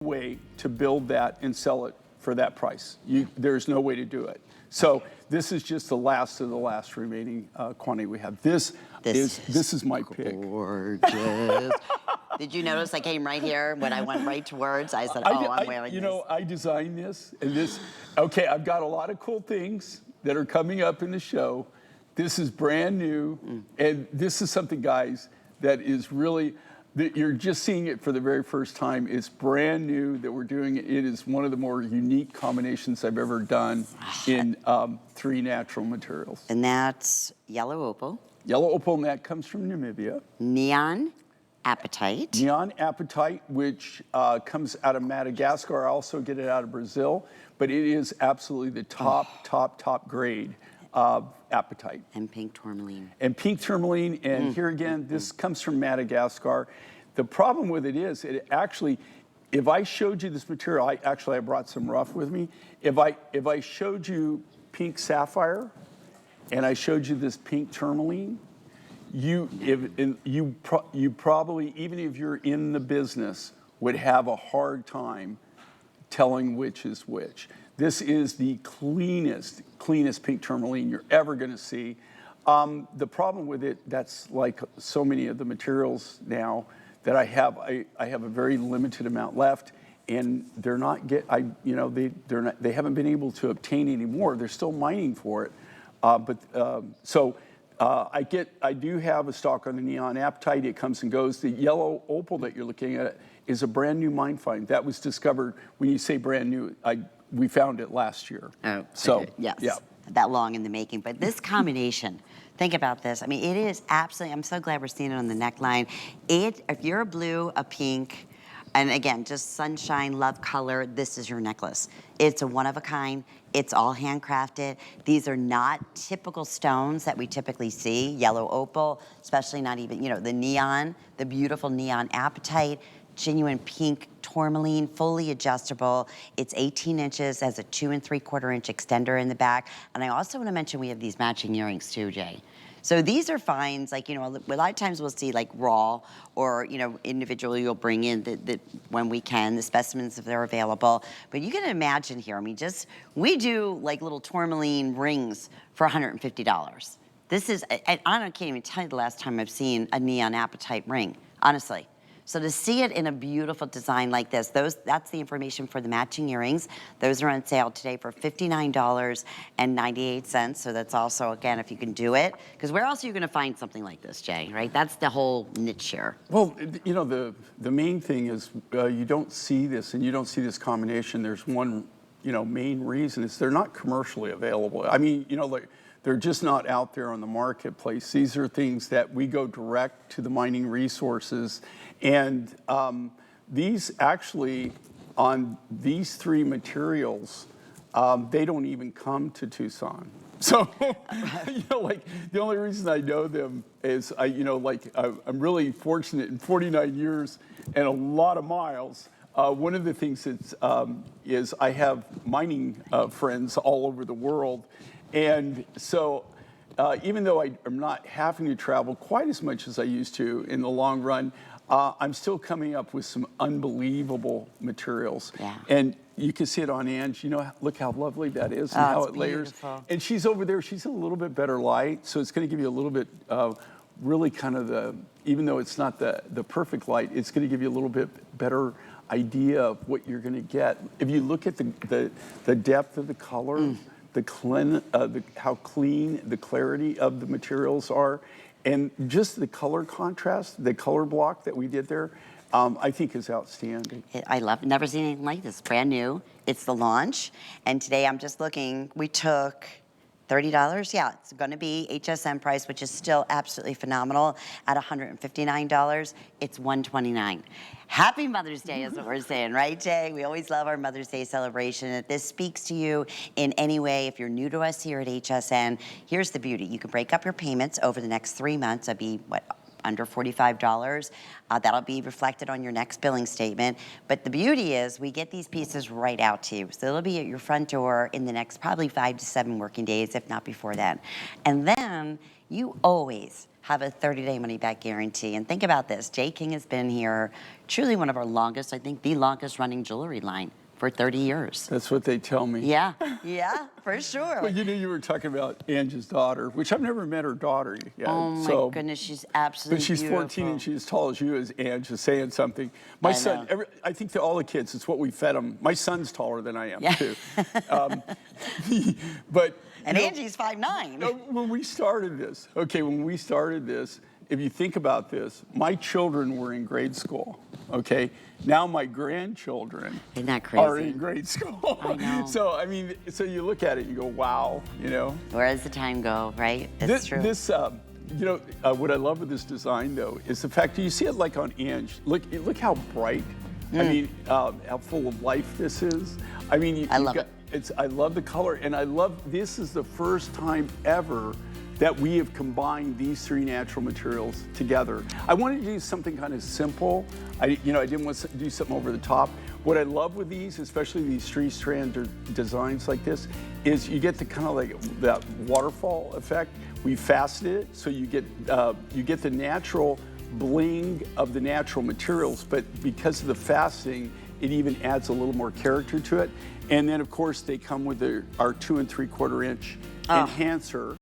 way to build that and sell it for that price. There's no way to do it. So this is just the last of the last remaining quantity we have. This is my pick. Gorgeous. Did you notice I came right here when I went right towards? I said, oh, I'm wearing this. You know, I designed this, and this, okay, I've got a lot of cool things that are coming up in the show. This is brand new, and this is something, guys, that is really, that you're just seeing it for the very first time. It's brand new that we're doing. It is one of the more unique combinations I've ever done in 3 natural materials. And that's yellow opal. Yellow opal, and that comes from Namibia. Neon Apatite. Neon Apatite, which comes out of Madagascar. I also get it out of Brazil, but it is absolutely the top grade of Apatite. And pink Tourmaline. And pink Tourmaline, and here again, this comes from Madagascar. The problem with it is, it actually, if I showed you this material, I brought some rough with me. If I showed you pink sapphire, and I showed you this pink Tourmaline, you probably, even if you're in the business, would have a hard time telling which is which. This is the cleanest pink Tourmaline you're ever gonna see. The problem with it, that's like so many of the materials now that I have a very limited amount left, and they're not they haven't been able to obtain any more. They're still mining for it. I do have a stock on the Neon Apatite. It comes and goes. The yellow opal that you're looking at is a brand new mine find. That was discovered, when you say brand new, we found it last year. Oh, so okay. Yes. Yeah. That long in the making. But this combination, think about this. I mean, it is absolutely, I'm so glad we're seeing it on the neckline. If you're a blue, a pink, and again, just sunshine, love color, this is your necklace. It's a one of a kind. It's all handcrafted. These are not typical stones that we typically see. Yellow opal, especially not even, the neon, the beautiful neon apatite, genuine pink tourmaline, fully adjustable. It's 18 inches, has a 2 3/4 inch extender in the back. And I also want to mention we have these matching earrings too, Jay. So these are finds, like, a lot of times we'll see like raw or, individually you'll bring in when we can, the specimens if they're available. But you can imagine here, I mean, we do like little tourmaline rings for $150. This is, I can't even tell you the last time I've seen a neon apatite ring, honestly. So to see it in a beautiful design like this, that's the information for the matching earrings. Those are on sale today for $59.98. So that's also, again, if you can do it, because where else are you going to find something like this, Jay, right? That's the whole niche here. Well, the main thing is you don't see this, and you don't see this combination. There's one, main reason is they're not commercially available. I mean, they're just not out there on the marketplace. These are things that we go direct to the mining resources. And these actually, on these 3 materials, they don't even come to Tucson. So, the only reason I know them is, I'm really fortunate in 49 years and a lot of miles. One of the things is I have mining friends all over the world. And so even though I'm not having to travel quite as much as I used to in the long run, I'm still coming up with some unbelievable materials. Yeah. And you can see it on Ange. Look how lovely that is and how it layers. Beautiful. And she's over there. She's a little bit better light, so it's going to give you a little bit really kind of even though it's not the perfect light, it's going to give you a little bit better idea of what you're going to get. If you look at the depth of the color, how clean the clarity of the materials are, and just the color contrast, the color block that we did there, I think is outstanding. I love it. Never seen anything like this. Brand new. It's the launch. And today I'm just looking, we took $30. Yeah, it's going to be HSN price, which is still absolutely phenomenal. At $159, it's $129. Happy Mother's Day is what we're saying, right, Jay? We always love our Mother's Day celebration. If this speaks to you in any way, if you're new to us here at HSN, here's the beauty. You can break up your payments over the next 3 months. That'd be, under $45. That'll be reflected on your next billing statement. But the beauty is we get these pieces right out to you. So it'll be at your front door in the next probably 5 to 7 working days, if not before then. And then you always have a 30-day money-back guarantee. And think about this. J. King has been here, truly one of our longest, I think the longest running jewelry line for 30 years. That's what they tell me. Yeah, yeah, for sure. Well, you know, you were talking about Angie's daughter, which I've never met her daughter yet. Oh my goodness, she's absolutely But she's beautiful. 14 and she's as tall as you as Ange is saying something. My son, I think to all the kids, it's what we fed them. My son's taller than I am too. But and Angie's 5'9". When we started this, if you think about this, my children were in grade school, okay? Now my grandchildren Isn't that crazy? are in grade school. I know. So, I mean, so you look at it, you go, wow, you know? Where does the time go, right? That's true. You know, what I love with this design, though, is the fact that you see it like on Ange. Look how bright. I mean, how full of life this is. I mean, I love it. I love the color, and I love, this is the first time ever that we have combined these 3 natural materials together. I wanted to do something kind of simple. I didn't want to do something over the top. What I love with these, especially these 3-strand designs like this, is you get the kind of like that waterfall effect. We faceted it, so you get the natural bling of the natural materials, but because of the faceting, it even adds a little more character to it. And then, of course, they come with our 2 3/4 inch enhancer.